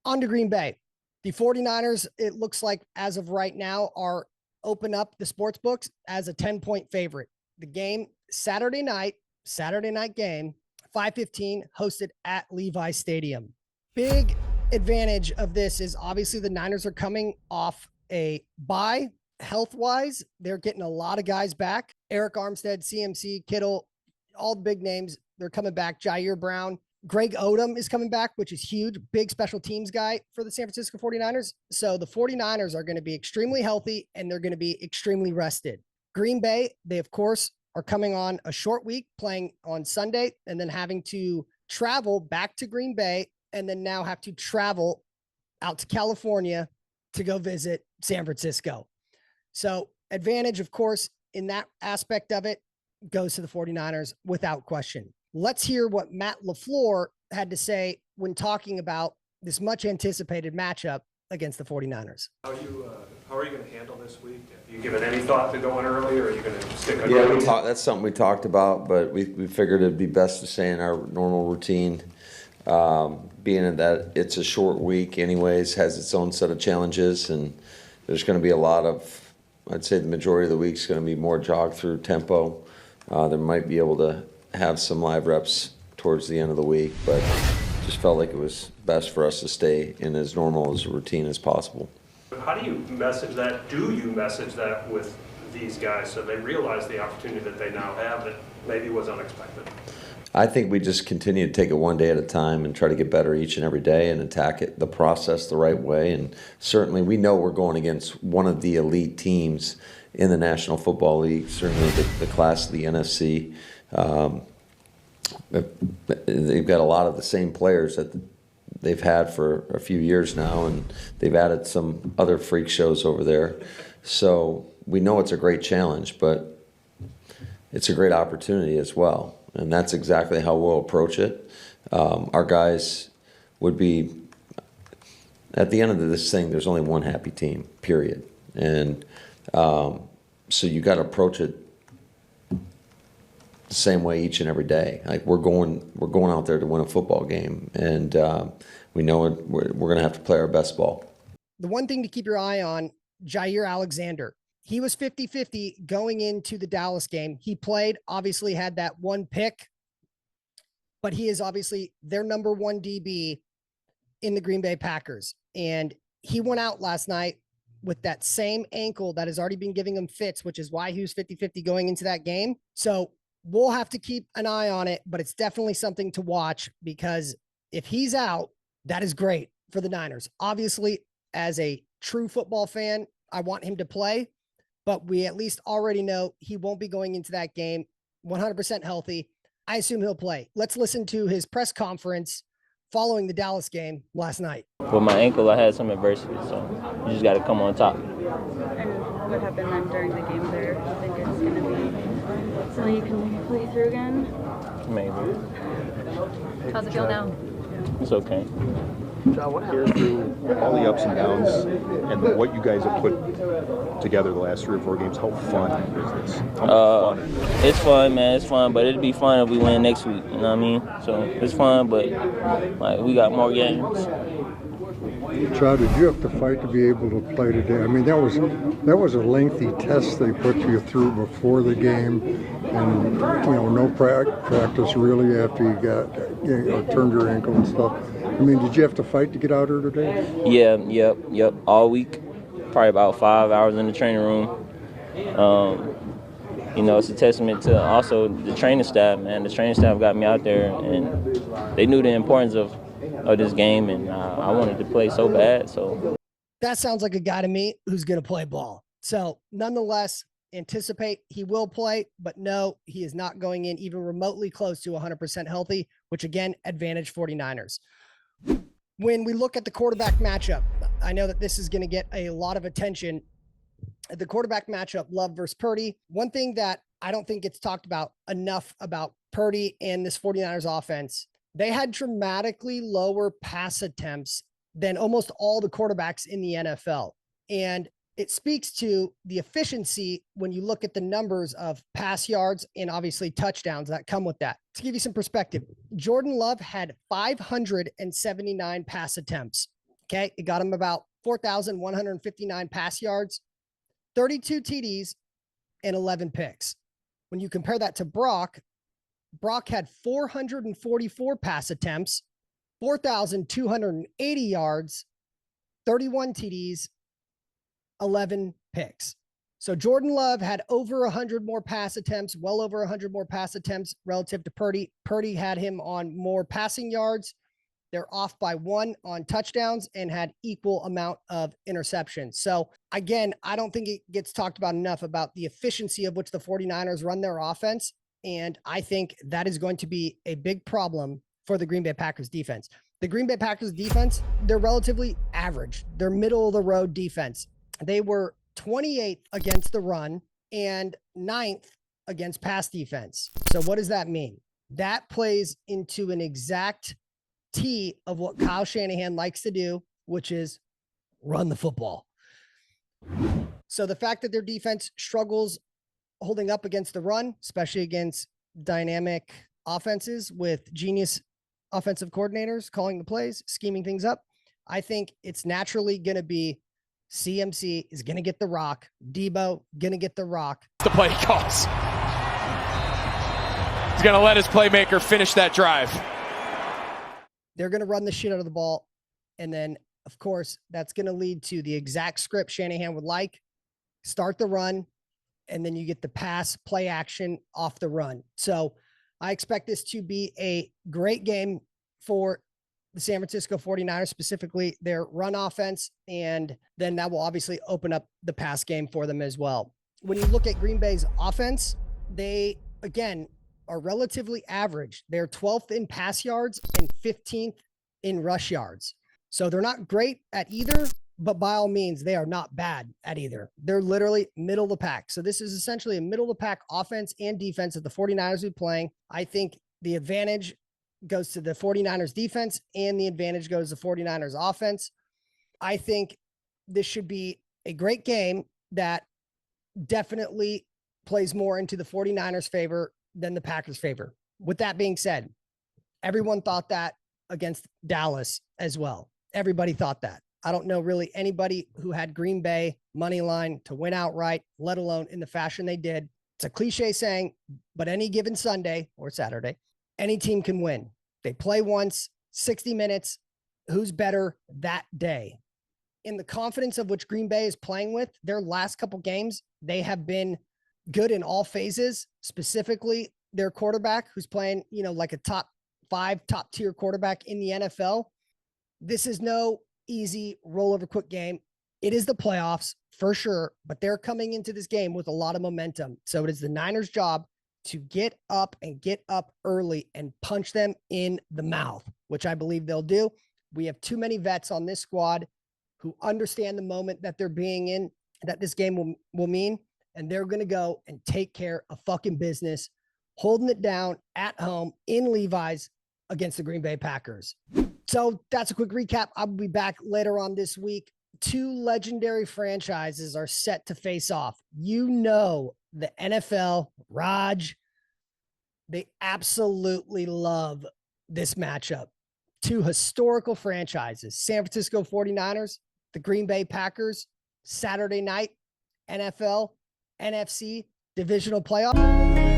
On to Green Bay. The 49ers, it looks like as of right now, are open up the sports books as a 10-point favorite. The game, Saturday night game, 5:15, hosted at Levi Stadium. Big advantage of this is obviously the Niners are coming off a bye. Health-wise, they're getting a lot of guys back. Eric Armstead, CMC, Kittle, all the big names, they're coming back. Jair Brown. Greg Odom is coming back, which is huge. Big special teams guy for the San Francisco 49ers. So the 49ers are going to be extremely healthy, and they're going to be extremely rested. Green Bay, they, of course, are coming on a short week, playing on Sunday, and then having to travel back to Green Bay, and then now have to travel out to California to go visit San Francisco. So advantage, of course, in that aspect of it goes to the 49ers without question. Let's hear what Matt LaFleur had to say when talking about this much anticipated matchup against the 49ers. How are you going to handle this week? Have you given any thought to going early, or are you going to stick on? Yeah, that's something we talked about, but we figured it'd be best to stay in our normal routine. Being that it's a short week anyways, has its own set of challenges, and there's going to be a lot of, I'd say the majority of the week's going to be more jog through tempo. They might be able to have some live reps towards the end of the week, but just felt like it was best for us to stay in as normal as a routine as possible. How do you message that? Do you message that with these guys so they realize the opportunity that they now have that maybe was unexpected? I think we just continue to take it one day at a time and try to get better each and every day and attack the process the right way. And certainly we know we're going against one of the elite teams in the National Football League, certainly the class of the NFC. They've got a lot of the same players that they've had for a few years now, and they've added some other freak shows over there. So we know it's a great challenge, but it's a great opportunity as well. And that's exactly how we'll approach it. Our guys would be, at the end of this thing, there's only one happy team, period. And so you got to approach it the same way each and every day. Like we're going out there to win a football game, and we know we're going to have to play our best ball. The one thing to keep your eye on, Jair Alexander. He was 50-50 going into the Dallas game. He played, obviously had that one pick, but he is obviously their number one DB in the Green Bay Packers. And he went out last night with that same ankle that has already been giving him fits, which is why he was 50-50 going into that game. So we'll have to keep an eye on it, but it's definitely something to watch, because if he's out, that is great for the Niners. Obviously, as a true football fan, I want him to play, but we at least already know he won't be going into that game 100% healthy. I assume he'll play. Let's listen to his press conference following the Dallas game last night. With my ankle, I had some adversity, so you just got to come on top. And what happened then during the game there? Do you think it's going to be something you can play through again? Maybe. How's it feel now? It's okay. Here's through all the ups and downs and what you guys have put together the last 3 or 4 games. How fun is this? How much fun is this? It's fun, man. It's fun, but it'd be fun if we win next week. You know what I mean? So it's fun, but like we got more games. Chow, did you have to fight to be able to play today? I mean, that was a lengthy test they put you through before the game, and no practice really after you turned your ankle and stuff. I mean, did you have to fight to get out here today? Yeah, yep. All week, probably about 5 hours in the training room. It's a testament to also the training staff, man. The training staff got me out there, and they knew the importance of this game, and I wanted to play so bad. So that sounds like a guy to me who's going to play ball. So nonetheless, anticipate he will play, but no, he is not going in even remotely close to 100% healthy, which again, advantage 49ers. When we look at the quarterback matchup, I know that this is going to get a lot of attention. The quarterback matchup, Love versus Purdy. One thing that I don't think gets talked about enough about Purdy and this 49ers offense, they had dramatically lower pass attempts than almost all the quarterbacks in the NFL. And it speaks to the efficiency when you look at the numbers of pass yards and obviously touchdowns that come with that. To give you some perspective, Jordan Love had 579 pass attempts. Okay. It got him about 4,159 pass yards, 32 TDs, and 11 picks. When you compare that to Brock had 444 pass attempts, 4,280 yards, 31 TDs, 11 picks. So Jordan Love had over 100 more pass attempts, well over 100 more pass attempts relative to Purdy. Purdy had him on more passing yards. They're off by 1 on touchdowns and had equal amount of interceptions. So again, I don't think it gets talked about enough about the efficiency of which the 49ers run their offense. And I think that is going to be a big problem for the Green Bay Packers defense. The Green Bay Packers defense, they're relatively average. They're middle of the road defense. They were 28th against the run and 9th against pass defense. So what does that mean? That plays into an exact T of what Kyle Shanahan likes to do, which is run the football. So the fact that their defense struggles holding up against the run, especially against dynamic offenses with genius offensive coordinators calling the plays, scheming things up, I think it's naturally going to be CMC is going to get the rock. Debo going to get the rock. The play he calls. He's going to let his playmaker finish that drive. They're going to run the shit out of the ball. And then, of course, that's going to lead to the exact script Shanahan would like. Start the run, and then you get the pass play action off the run. So I expect this to be a great game for the San Francisco 49ers, specifically their run offense. And then that will obviously open up the pass game for them as well. When you look at Green Bay's offense, they, again, are relatively average. They're 12th in pass yards and 15th in rush yards. So they're not great at either, but by all means, they are not bad at either. They're literally middle of the pack. So this is essentially a middle of the pack offense and defense that the 49ers will be playing. I think the advantage goes to the 49ers defense and the advantage goes to the 49ers offense. I think this should be a great game that definitely plays more into the 49ers favor than the Packers favor. With that being said, everyone thought that against Dallas as well. Everybody thought that. I don't know really anybody who had Green Bay money line to win outright, let alone in the fashion they did. It's a cliche saying, but any given Sunday or Saturday, any team can win. They play once, 60 minutes. Who's better that day? In the confidence of which Green Bay is playing with, their last couple games, they have been good in all phases, specifically their quarterback who's playing, like a top 5, top tier quarterback in the NFL. This is no easy rollover quick game. It is the playoffs for sure, but they're coming into this game with a lot of momentum. So it is the Niners' job to get up and get up early and punch them in the mouth, which I believe they'll do. We have too many vets on this squad who understand the moment that they're being in, that this game will mean, and they're going to go and take care of fucking business, holding it down at home in Levi's against the Green Bay Packers. So that's a quick recap. I'll be back later on this week. 2 legendary franchises are set to face off. The NFL, Raj, they absolutely love this matchup. 2 historical franchises, San Francisco 49ers, the Green Bay Packers, Saturday night, NFL, NFC, divisional playoff.